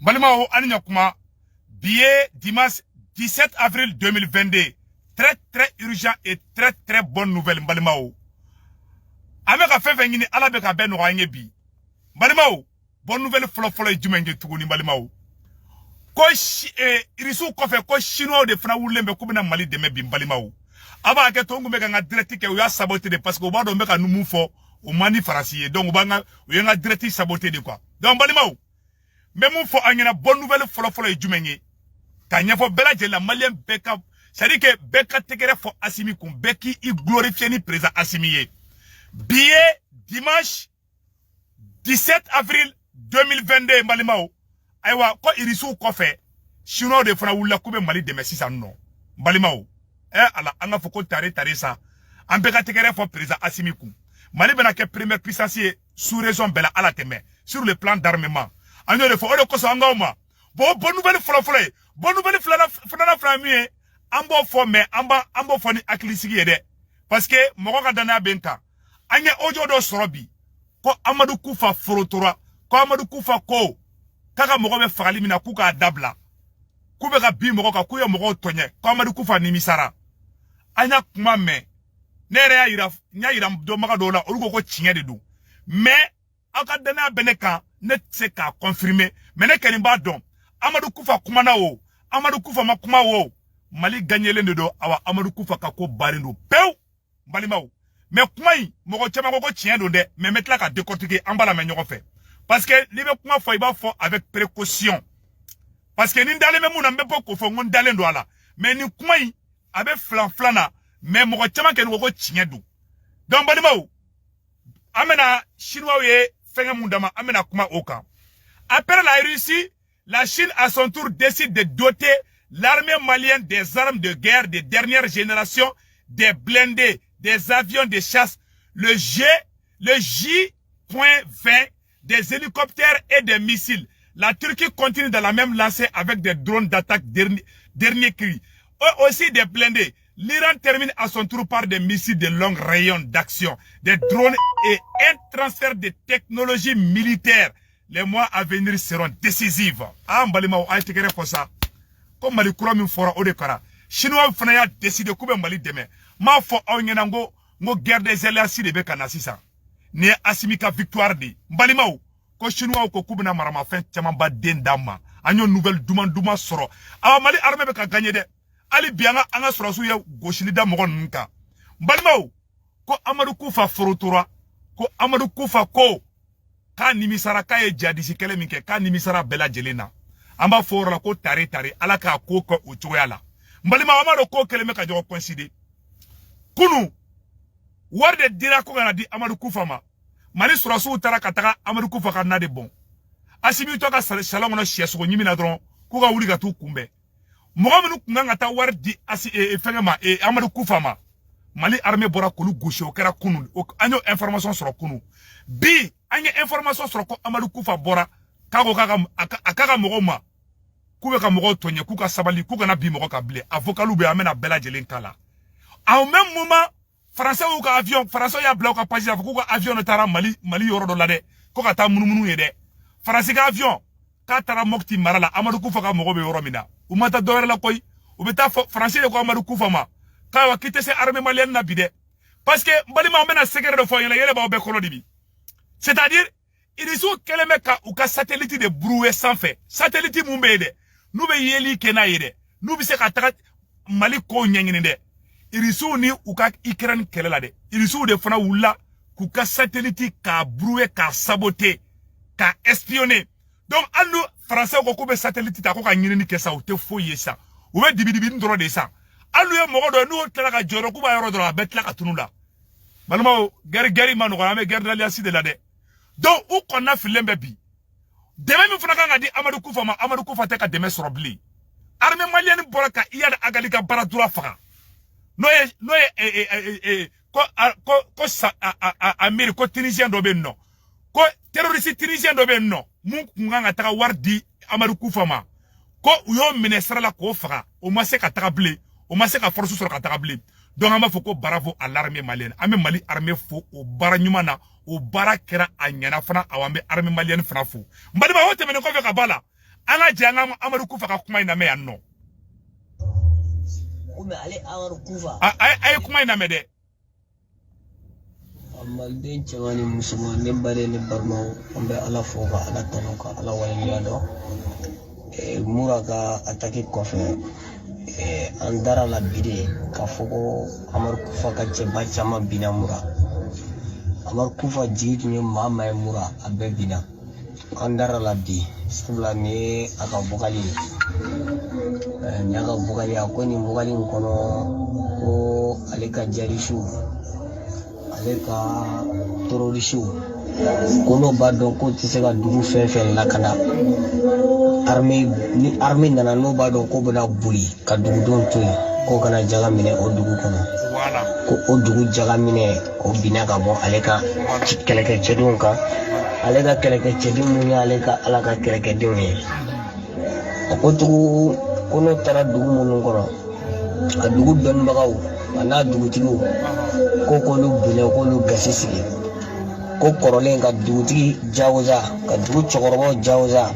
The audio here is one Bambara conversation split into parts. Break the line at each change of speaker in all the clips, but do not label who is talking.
Balima aninya kuma billet dimanche 17 avril 2022. Très urgent et très bonne nouvelle balima avec a fait vengini ala be ka ben no anye bi. Balima bonne nouvelle folo jumenge tuguni balima ko irisu ko fe ko chinois de fana wulembe ko bina Mali de mebi balima aba ke tongu me nga direct ke ya saboter de parce que ba do me ka numu fo o mani farasiye donc ba nga nga direct saboter de quoi. Donc balima même fo anyana bonne nouvelle folo jumenge ka nyafo bela je la malien beka c'est-à-dire que beka tegere fo Assimi kun beki i glorifier ni président Assimi billet dimanche 17 avril 2022 Mbalimao aywa ko irisu ko fe chinois de fana wula ko be Mali de merci ça non Mbalimao ala anga foko tare ça an beka tegere fo président Assimi kun Mali bena ke première puissance sous région bela ala teme sur le plan d'armement anyo de fo o de ko so anga uma bonne nouvelle bonne nouvelle flana flamie ambo fo me ambo fo ni akilisigi yede parce que moko ka dana benka anya ojo do sorobi ko Amadou Koufa forotora ko Amadou Koufa ko kaka moko be fagali mina kuka dabla kube ka bi moko ka kuya moko tonye ko Amadou Koufa nimisara anya kuma me nere ya ira do maka do la orugo ko chinye de do mais aka dana beneka ne se ka confirmer mais ne kenimba don Amadou Koufa kuma na o Amadou Koufa makuma wo Mali gagnele do awa Amadou Koufa ka ko barindo pew Mbalimao mais kuma yi moko chama ko chien do de mais metla ka décortiquer en bala me nyoko fait parce que libe kuma fo iba fo avec précaution parce que ni ndale me muna mbepo ko fo ngon dale ndo ala mais ni kuma yi abe flana mais moko chama ke ko chien do donc Mbalimao amena chinois ye fenga mundama amena kuma oka après la Russie la Chine à son tour décide de doter l'armée malienne des armes de guerre de dernière génération, des blindés, des avions de chasse, le J.20, des hélicoptères et des missiles. La Turquie continue dans la même lancée avec des drones d'attaque dernier cri. Aussi des blindés. L'Iran termine à son tour par des missiles de longue rayon d'action, des drones et un transfert de technologies militaires. Les mois à venir seront décisifs. Ah, Mbalima, on a été pour ça. Comme Mali Koura min fora o de kara. Chinois fana ya décidé koube Mali deme. Ma fo aw nyena ngo guerre des alliances de beka na sisa. Ne Assimi ka victoire di. Mbalima ko chinois ko kubina marama fin tiamam ba dendama. Anyo nouvelle duma soro. Awa Mali armée beka gagner de. Ali bianga anga soro su ya goshilida mogon nka. Mbalima ko Amadou Koufa forotora ko Amadou Koufa ko ka nimisara ka ye jadisi kele minke ka nimisara bela jelena amba fora ko tare ala ka ko ko uchoyala mbalima Amadou ko kele me ka jo coïncider kunu warde dira ko ngana di Amadou Koufa ma Mali surasu tara kataka Amadou Koufa ka na de bon Assimi to ka salongo no sheso ko nyimina dron ko ga wuli ga tu kumbe mo menu nganga ta wardi fengama Amadou Koufa ma Mali armée bora kolu gauche o kera kunu anyo information sur kunu bi anya information sur ko Amadou Koufa bora kago akaga mogoma kube ka mogo tonye kuka sabali kuka na bi mogo ka ble avocat lube amena bela jelen kala en même moment français ou ka avion français ya bla ka page kuka avion tara Mali yoro do la de ko ka ta munumunu ye de français ka avion ka tara mokti marala Amadou Koufa ka mogo be yoro mina umata doere la koy ubeta français de ko Amadou Koufa ma kawa kite se armée malienne na bide parce que Mbalima amena secret de fo yele ba be kono dibi c'est-à-dire il faut qu'elle mette ou ka satellite de brouer sans fait satellite mumbede nous be yeli kena yede nous be se ka taka Mali ko nyangine de il faut ni ou ka Ukraine kelela de il faut de fana wula ku ka satellite ka brouer ka saboter ka espionner donc allo français ko ko be satellite ta ko ka nyini ni kesa o te foyer ça ou be dibi ndoro de ça allo ye mogo do nous tla ka joro ku ba yoro do la betla ka tunula balma gari manu ko ame guerre d'alliance de la de donc où qu'on a filé bi demain mi fana kan di Amadou Koufa ma Amadou Koufa te ka deme sorobli armée malienne boraka iya da agali ka baradura faga ko Amérique ko tunisien do be no ko terroriste tunisien do be no mun nganga ta wardi Amadou Koufa ma ko yo ministre la ko faga o ma se ka ta blé o ma se ka force sur ka ta blé donc on va faut bravo à l'armée malienne ame Mali armée fo o baranyumana o bara kera anyana fana awambe armée malienne fana fo mbalima wote mene ko fe ka bala anga janga Amadou Koufa ka kuma ina me yanno
kuma ale Amadou Koufa
ay kuma ina me de
malden cewani musulman ne bare ne barmaw ambe ala foga ala tanoka ala waliya do mura ka ataki kofe andara la bide ka fogo Amadou Koufa ka cheba chama bina mura Amadou Koufa jitu ne mama mura abe bina andara la bi sabla ne aka bukali nyaga bukali akoni bukali kono ko aleka jarishu aleka tororishu kono badon ko tisega dugu fenfen lakana armée nana no badon ko bana buli ka dugu don toy ko kana jaga mine o dugu kono ko o dugu jaga mine o bina ka bon aleka keleke chedun ka aleka keleke chedun munya aleka alaka keleke dinwe ko tugu kono tara dugu munun kono a dugu don bagaw ana dugu tigo ko lu bine ko lu gasi sigi ko korolen ka dugu tigi jawza ka dugu chokorobo jawza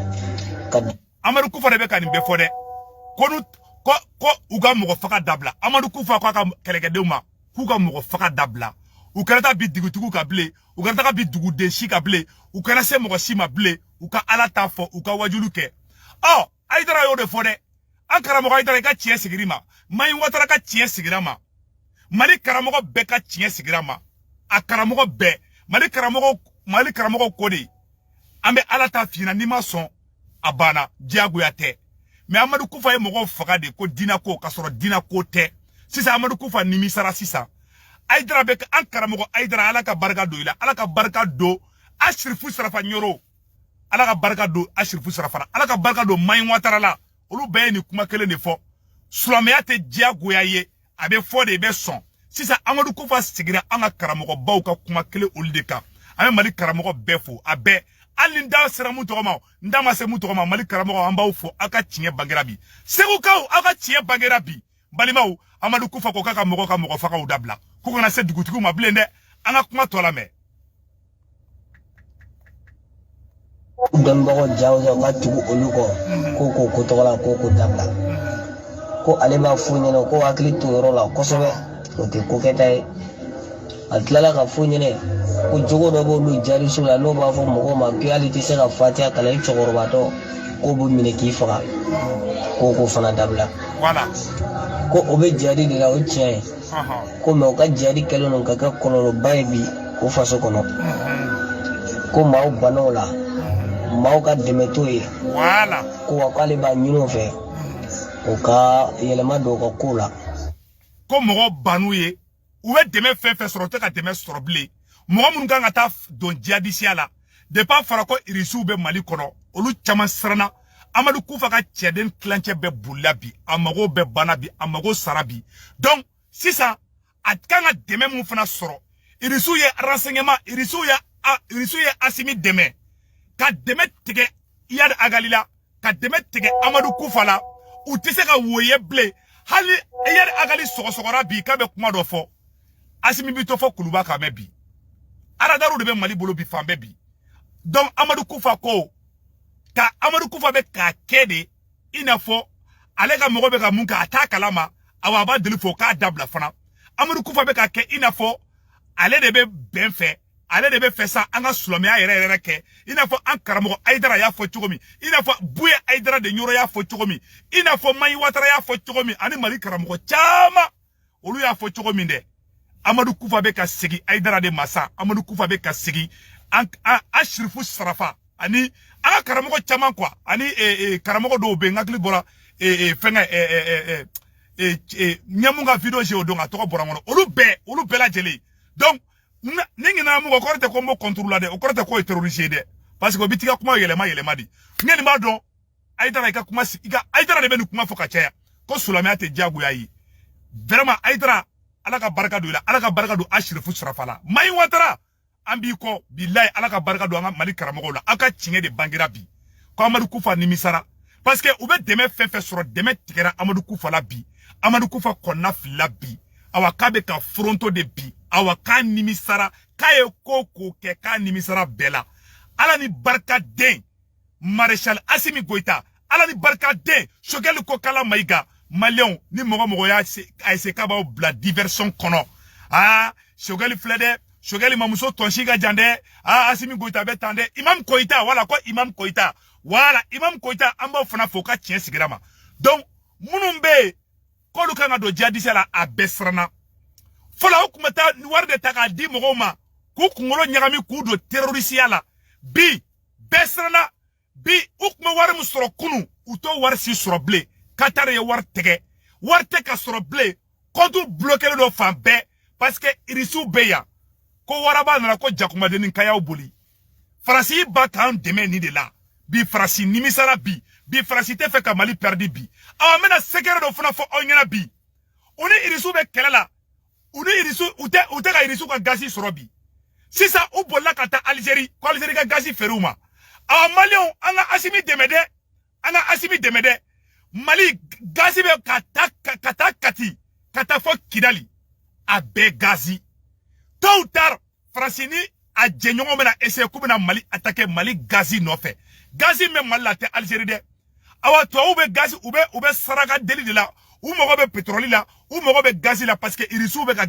ka
Amadou Koufa be ka ni be fode ko uga mogo faka dabla Amadou Koufa ko ka keleke deuma ku ka mogo faka dabla u karata bi dugu tigu ka ble u karata bi dugu de shi ka ble u kana se mogo shi ma ble u ka ala ta fo u ka wajulu ke Aidara yo de fode an karamogo Aidara ka tiye sigirima mai watara ka tiye sigirama mali karamogo be ka tiye sigirama a karamogo be mali karamogo kodi ambe ala ta fina ni ma son abana diagoya te mais Amadou Koufa ye mogo faga de ko dina ko kasoro dina ko te sisa Amadou Koufa nimisara sisa Aidara be an karamogo Aidara ala ka barka do ila ala ka barka do ashrifu sarafa nyoro ala ka barka do ashrifu sarafa ala ka barka do mai watara la olu be ni kuma kele ne fo sulamaya te diagoya ye abe fo de be son sisa Amadou Koufa sigira an ka karamogo baw ka kuma kele olu de kan ame mali karamogo be fo abe ali nda sera mu togoma nda ma se mu togoma mali karamogo amba fo aka tiye bangerabi segu kaw aka tiye bangerabi balimaw Amadou Koufa ko kaka mogo ka mogo faka udabla ko kana se dugutigu ma blende anga kuma tola me
don bago jawza ka tugu oluko ko tola ko dabla ko ale ba funyene ko akli toro la ko sobe ko te ko ketay atlala ka funyene ko jogo do bo lu jari sula no ba fo mo ma reality se ka fatia kala chogoro bato ko bu mine ki faga ko fana dabla
voilà
ko obe jari de la oche ko mo ka jari kelo non ka kono baybi ko faso kono ko maw banola maw ka demetoye
voilà
ko wakale ba nyino fe o ka yelema do ko kula
ko mogo banuye ou deme fe soro te ka deme soro ble mogo mun kan ta don jihadisia la de pas fara ko irisu be mali kono olu chama srana Amadou Koufa ka tieden clanche be bulabi amago be banabi amago sarabi donc si ça atkanga deme mun fana soro irisu ye renseignement irisu ye asimi deme ka deme tege yad agalila ka deme tege Amadou Koufa la ou tise ka woye ble hali yad agali sogora bi ka be kuma do fo asimi bi to fo kuluba ka me bi aradaru de be mali bolo bi fambe bi donc Amadou Koufa ko ka Amadou Koufa be ka kede inafo ale ka mogo be ka mun ka ataka lama awa ba deli fo ka dabla fana Amadou Koufa be ka ke inafo ale de be benfe ale de be fesa anga sulamya yere ke inafo an karamogo Aidara ya fo chogomi inafo buye Aidara de nyoro ya fo chogomi inafo mai watara ya fo chogomi ani mali karamogo chama olu ya fo chogomi de Amadou Koufa be ka sigi Aidara de masa Amadou Koufa be ka sigi an ashrifu sarafa ani anga karamogo chama kwa ani karamogo do be ngakli bora fenga nyamunga video je odonga to bora ngono olu be la jeli donc ningi na mu ko korte ko mo contrôler de o korte ko terroriser de parce que bitika kuma yelema di ngeni ma don Aidara ka kuma siga Aidara de be kuma foka cheya ko sulamya te jagu yayi vraiment Aidara ala ka barka do ila ala ka barka do ashrifu srafala mai watara ambi ko billahi ala ka barka do anga mali karamogo la aka chinge de bangira bi ko Amadou Koufa nimisara parce que ube deme fe soro deme tikera Amadou Koufa la bi Amadou Koufa konna fila bi awa kabe ka fronto de bi awa ka nimisara kaye koko ke ka nimisara bela ala ni barka den Maréchal Assimi Goïta ala ni barka den Choguel ko kala maïga Malion ni mogo ya ese kaba bla diversion kono Choguel flede Choguel mamuso tonshiga jande Assimi Goïta betande Imam Koïta wala ko Imam Koïta wala Imam Koïta amba fana foka tien sigrama donc munumbe ko lu kanga do jadi sala a besrana fola hukumata warde taka di mogo ma ku kungolo nyagami ku do terroriste ala bi besrana bi ukma war musoro kunu uto war si soro ble Qatar ye war tege war teka soro ble kontu bloquer do fambe parce que irisu beya ko waraba na ko jakuma de nin kayaw boli Farasi ba kan deme ni de la bi Farasi nimisara bi Farasi te fe ka Mali perdi bi mena sekere do funa fo onyana bi oni irisu be kelela oni irisu ute ka irisu ka gazi soro bi sisa u bolla kata Algérie ko Algérie ka gazi feruma Malion anga Assimi Demede Mali gazi be kata fo Kidali a be gazi tôt ou tard Francini a djenyon mena essayer kubena Mali attaquer Mali gazi no fait gazi me Mali la te Algérie de awa to ube gazi ube saraga deli de la ou mogo be pétrole la ou mogo be gazi la parce que irisu be na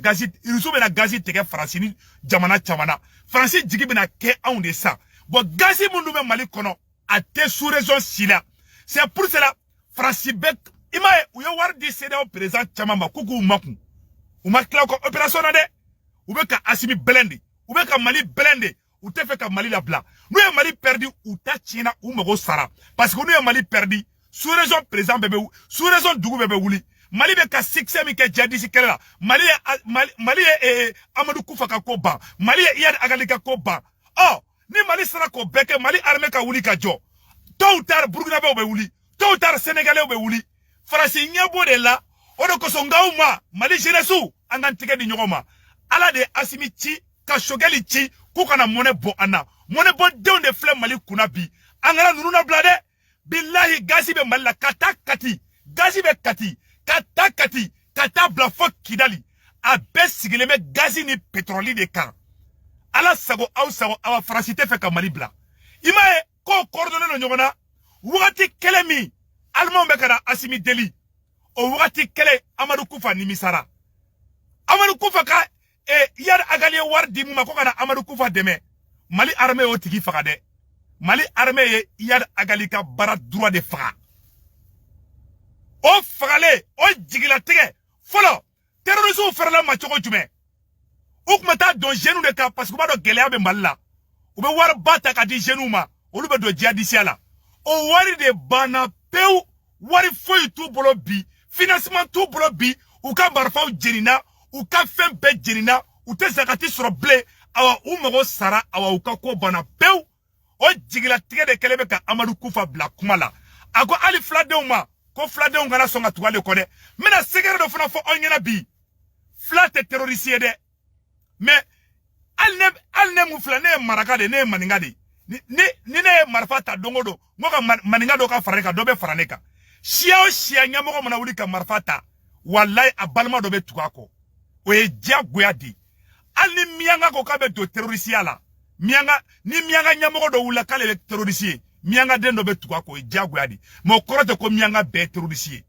gazi teke Francini jamana chamana Franci jigi bena ke on de ça bon gazi mundu be Mali kono a te sous région sila c'est pour cela Franci be imae uye war di CEDEAO président chamama kuku umaku umakla ko opération na de ube ka Assimi blende ube ka Mali blende ou te fait ka Mali la bla nous y Mali perdu ou ta china ou mogo sara parce que nous y Mali perdu sous raison président bébé sous raison dugu bébé wuli Mali be ka succès mi ke jadi si kala Mali Amadou Koufa ka ko ban Mali Iyad Agali ka ko ban ni Mali sara ko beke Mali armée ka wuli ka jo tôt ou tard Burkina be wuli tôt ou tard Sénégalais be wuli Farasi nyabo de la odo ko songauma Mali jeunesse angan tike di nyogoma ala de Assimi ci ka Choguel ci ku kana mone bo de de flem Mali kuna bi angala nunu na blade billahi gazi be Mali la kata bla fo Kidali a besigile me gazi ni pétrole de kan ala sago awa Farasite fe ka Mali bla imae ko coordonné no nyogona wati kelemi almon be kana Assimi deli o wati kele Amadou Koufa nimisara Amadou Koufa ka Iyad Agali war di mu ko kana Amadou Koufa deme Mali armée o tigi faga de Mali armée ye Iyad Agali ka bara droit de faga o fagale o jigila tege folo terrorisme ferla ma chogo jume ukmata don jenou de ka parce que ba do gelea be Mali ube war bata ka di jenou ma olu be do jihadisia la o wari de bana peu wari foyi tu bolo bi financement tu bolo bi u ka barfaw jenina u ka fen be jenina u te zakati soro ble awa u mogo sara awa u ka ko bana peu o jigila tige de kelebe ka Amadou Koufa bla kuma la ako ali fladew ma ko fladew ngana songa tuwale ko de mena segere do fana fo onyena bi flate terroriste de mais alne mu flane maraka de ne maninga de ni ne marfata dongodo ngoka maninga do ka fareka do be faraneka shia nyamoko mona wuli ka marfata wallahi abalma do be tukako o jagoya di ali mianga ko ka be do terroriste ala mianga nyamoko do wula kale terroriste mianga dendo be tukako o jagoya di mo korote ko mianga be terroriste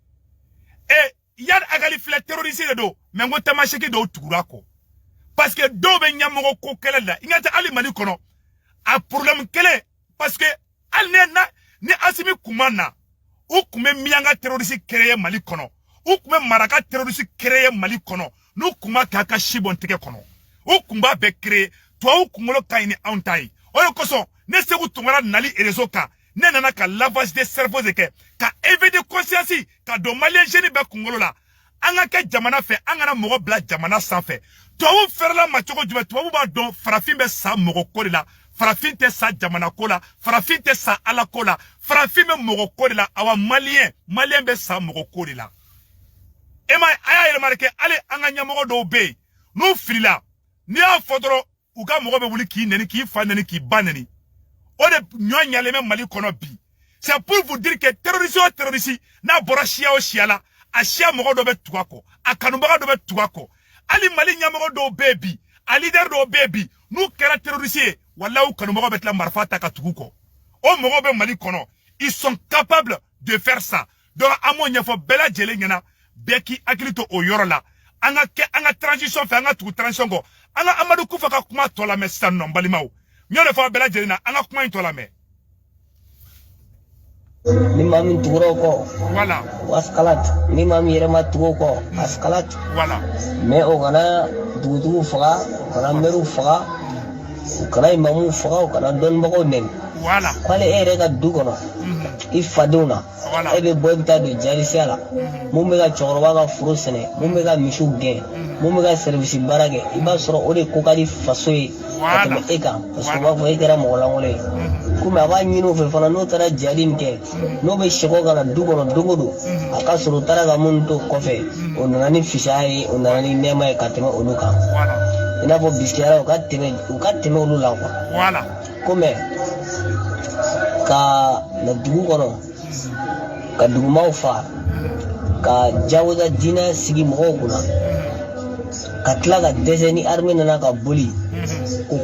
Iyad Agali fle terroriste do mengo tamasheki do tukurako parce que do be nyamoko ko kele la ingata ali Mali kono a problème kele parce que alnena ni Assimi kumana ou kume mianga terroriste créé Mali kono ou kume maraka terroriste créé Mali kono nous kuma kaka shibon teke kono ou kumba be créé toi ou kumolo kaini antai o koso ne segu tungara nali erezoka ne nana ka lavage de cerveau de ka éveil de conscience ka do malien jeni be kungolo la anga ke jamana fe anga na mogo bla jamana sanfɛ toi faire la machogo juma toi ba don farafin be sa mogo ko la farafin te sa jamana ko la farafin te sa ala ko la farafin be mogo ko la awa malien be sa mogo ko la ema aya remarqué ale anga nyamogo do be no frila ni a fodoro uga mogo be wuli ki neni ki fa neni ki baneni o de nyonya le Mali kono bi c'est pour vous dire que terroriste na bora shia o shia la a shia mogo do be tuako a kanubaga do be tuako ali Mali nyamogo do baby a leader do baby nous kera terroriste wala u kanubaga be tla marfata ka tukuko o mogo be Mali kono ils sont capables de faire ça. Donc, à mon niveau, bella djelengena, beki akilito o yorola. Anga transition fait, anga tout transition go. Anga Amadou Koufa ka kuma tola me sanon balimao. Nyo ne fa bella djelena, anga kuma tola me.
Ni mami tuguro ko.
Voilà.
Waskalat. Ni mami yerema tugo ko. Askalat.
Voilà.
Mais o kana dugu faga, kana meru faga, kana imamu faga, kana don bago nen.
Voilà.
Kwale ere ka du kono. Ifaduna.
Voilà.
Ebe boyta do jarisiala. Mumbe ka chokoroba ka furu sene, mumbe ka mishu gen, mumbe ka service barage. Iba soro ore kokari fasoye.
Voilà.
Eka, parce que ba fo ekera mo langole. Kuma ba nyino fe fana no tara jarin ke. No be shiko kana du kono dogodo. Aka soro tara ga munto kofe. Onani fishaye, onani nema e katema oluka.
Voilà.
Ina bo biskera o kateme olula kwa.
Voilà.
Comme ka na dugu kono ka dugumaw fa ka jawoza dina sigi mɔgɔw kunna ka tila ka dɛsɛ ni armée nana ka boli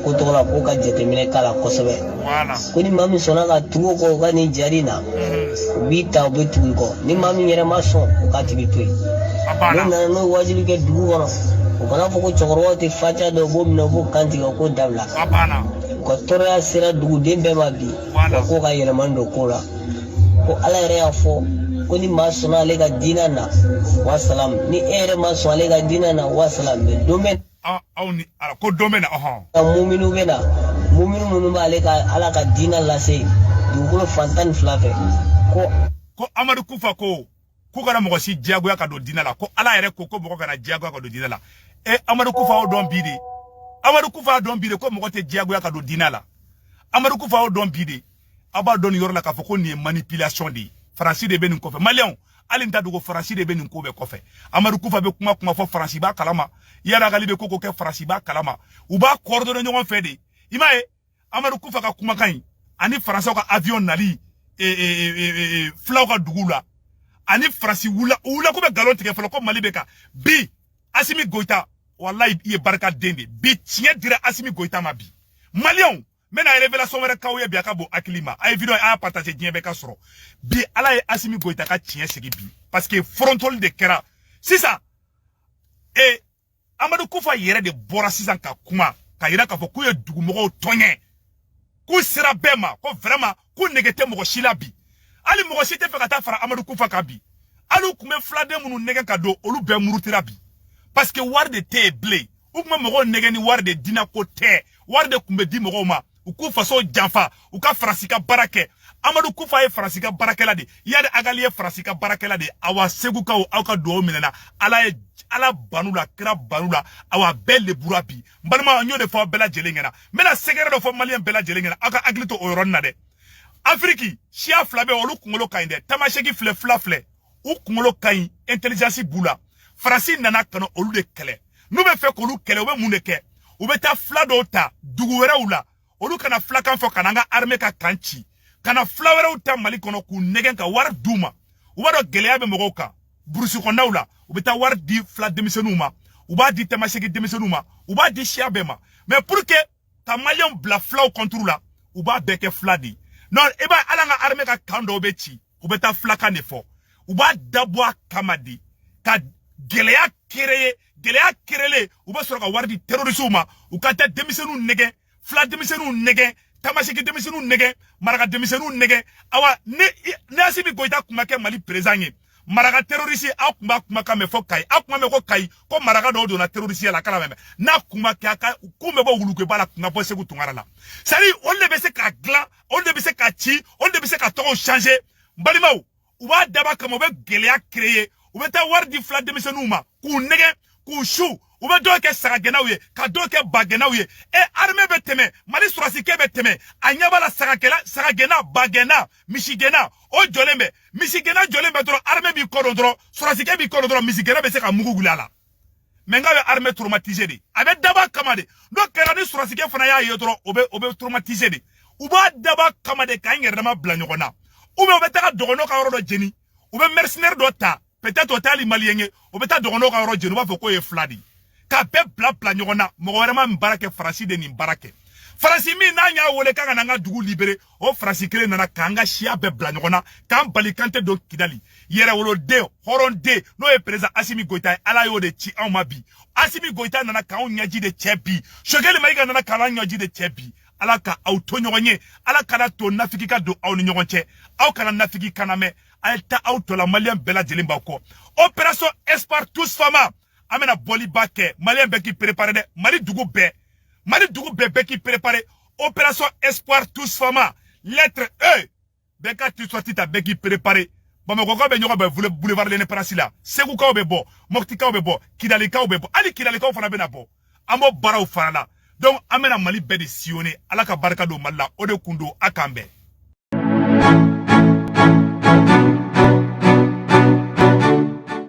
ko tɔgɔ la ko ka jateminɛ k'a la kosɛbɛ ko ni maa min sɔnna ka tugu o kɔ u ka nin jari na u b'i ta u bɛ tugu i kɔ ni maa min yɛrɛ ma sɔn u ka tigi to yen n'o nana n'o wajibi kɛ dugu kɔnɔ u kana fɔ ko cɛkɔrɔbaw tɛ faca dɔ u b'o minɛ u b'o kan tigɛ u k'o dabila u ka tɔɔrɔya sera duguden bɛɛ ma bi wa ko ka yɛlɛmani don ko la ko ala yɛrɛ y'a fɔ ko ni maa sɔnna ale ka diinɛ na wasalam ni e yɛrɛ ma sɔn ale ka diinɛ na wasalam mais don bɛ
aw ni ala ko don bɛ na
ka muminu bɛ na muminu minnu b'ale ka ala ka diinɛ lase dugukolo fan tan ni fila fɛ
ko Amadou Koufa ko k'u kana mɔgɔ si diyagoya ka don diinɛ la ko ala yɛrɛ ko mɔgɔ kana diyagoya ka don diinɛ la Amadou Koufa o dɔn bi de Amadou Koufa dɔn bi de ko mɔgɔ tɛ diyagoya ka don diinɛ la Amadou Koufa o dɔn bi de a b'a dɔn nin yɔrɔ la k'a fɔ ko nin ye manipulation de ye Faransi de bɛ nin kɔfɛ maliyɛnw hali n ta dogo Faransi de bɛ nin ko bɛɛ kɔfɛ Amadou Koufa bɛ kuma fɔ Faransi b'a kalama Yaragali bɛ ko kɛ Faransi b'a kalama u b'a coordonner ɲɔgɔn fɛ de i m'a ye Amadou Koufa ka kumakan in ani Faransiw ka avion nali fulaw ka dugu la ani Faransi wula ko bɛ galon tigɛ fɔlɔ ko Mali bɛ ka bi Assimi Goïta wallahi i ye barika den de bi tiɲɛ dira Assimi Goïta ma bi maliyɛnw mais na révélation wɛrɛ kaw ye bi a ka bon hakili ma a ye vidéo a y'a partager diɲɛ bɛɛ ka sɔrɔ bi ala ye Assimi Goïta ka tiɲɛ sigi bi parce que frontoli de kɛra sisan Amadou Koufa yɛrɛ de bɔra sisan ka kuma ka yira k'a fɔ k'u ye dugumɔgɔw tɔɲɛ k'u sera bɛɛ ma ko vraiment k'u nege tɛ mɔgɔ si la bi hali mɔgɔ si tɛ fɛ ka taa fara Amadou Koufa kan bi hali u tun bɛ filaden minnu nɛgɛ ka don olu bɛɛ murutira bi parce que wari de tɛ yen bilen u tun bɛ mɔgɔw nɛgɛ ni wari de dina ko tɛ wari de tun bɛ di mɔgɔw ma u k'u faso janfa u ka Faransi ka baara kɛ Amadou Koufa ye Faransi ka baarakɛla de Yadi Agali ye Faransi ka baarakɛla de awa segukaw aw ka duwawu minɛna ala banu la kira banu la awa bɛɛ lebura bi n balima n y'o de fɔ bɛɛ lajɛlen ɲɛna n bɛna sɛgɛrɛ dɔ fɔ maliyɛn bɛɛ lajɛlen ɲɛna aw ka hakili to o yɔrɔnin na dɛ Afriki siya fila bɛ olu kunkolo ka ɲi dɛ tamaseki fila filɛ u kunkolo ka ɲi intelligence b'u la Faransi nana ka na olu de kɛlɛ n'u bɛ fɛ k'olu kɛlɛ u bɛ mun de kɛ u bɛ taa fila dɔw ta dugu wɛrɛw la olu kana filakan fɔ kana an ka armée ka kan ci kana fila wɛrɛw ta Mali kɔnɔ k'u nɛgɛn ka wari d'u ma u b'a dɔn gɛlɛya bɛ mɔgɔw kan burusi kɔnɔnaw la u bɛ taa wari di fila denmisɛnninw ma u b'a di tamaseki denmisɛnninw ma u b'a di siya bɛɛ ma mais pour que ka maliyɛnw bila filaw contre la u b'a bɛɛ kɛ fila de non e b'a ala an ka armée ka kan dɔw bɛ ci u bɛ taa filakan de fɔ u b'a dabɔ a kama de ka gɛlɛya créer u bɛ sɔrɔ ka wari di terroristes ma u ka taa denmisɛnninw nɛgɛn fila denmisɛnninw nɛgɛn tamaseki denmisɛnninw nɛgɛn maraka denmisɛnninw nɛgɛn awa ne Assimi Goïta kuma kɛ Mali président ye maraka terroriste aw kun b'a kumakan mɛn fɔ Kayi aw kuma mɛn ko Kayi ko maraka dɔw donna terroriste la kala mɛn n'a kuma kɛ a ka k'u bɛ bɔ wulukoba la kun ka bɔ Segu Tunkara la c'est à dire olu de bɛ se ka dilan olu de bɛ se ka ci olu de bɛ se ka tɔgɔw changer n balimaw u b'a daba kama u bɛ gɛlɛya créer u bɛ taa wari di fila denmisɛnninw ma k'u nɛgɛn k'u su u bɛ dɔw kɛ sagagɛnnaw ye ka dɔw kɛ bagɛnnaw ye armée bɛ tɛmɛ Mali sɔrɔsikɛ bɛ tɛmɛ a ɲɛ b'a la sagagɛnna bagɛnna misigɛnna o jɔlen bɛ misigɛnna jɔlen bɛ dɔrɔn armée b'i kɔ dɔn dɔrɔn sɔrɔsikɛ b'i kɔ dɔn dɔrɔn misigɛnna bɛ se ka mugu wuli a la mais n k'a bɛ armée traumatisé de a bɛ daba kama de n'o kɛra ni sɔrɔsikɛ fana y'a ye dɔrɔn o bɛ traumatisé de u b'a daba kama de k'an yɛrɛ dama bila ɲɔgɔn na ou bien u bɛ taga dɔgɔnɔ ka yɔrɔ dɔ jeni u bɛ mercenaire dɔ ta peut-être o tɛ hali maliyɛn ye u bɛ taa dɔgɔnɔ ka yɔrɔ jeni u b'a fɔ k'o ye fila de k'a bɛɛ bila ɲɔgɔn na mɔgɔ wɛrɛ ma nin baara kɛ Faransi de nin baara kɛ Farasi mi na nya wole kanga nanga dugu libéré o farasi kele nana kanga shia be bla nyona kan balikante do Kidali yere wolo de horon de no e président Assimi Goïta ala yo de chi en mabi Assimi Goïta nana kan nyaji de chebi shogeli maiga nana kan nyaji de chebi ala ka auto nyonye ala kana to nafiki ka do aw ni nyonche aw kana nafiki kaname alta auto la malien bela jelimba ko opération Espoir tous fama amena boli baké malien be ki préparer de mali dugu be qui préparé opération Espoir tous fama lettre E beka tu sorti ta be qui préparé Bamako ko be nyoba be boulevard l'Indépendance là Sékou ka be bo Mopti ka be bo Kidali ka be bo ali Kidali ka fana be na bo amo bara fana la donc amena mali be de sillonner ala ka barka do malla o de kundo akambe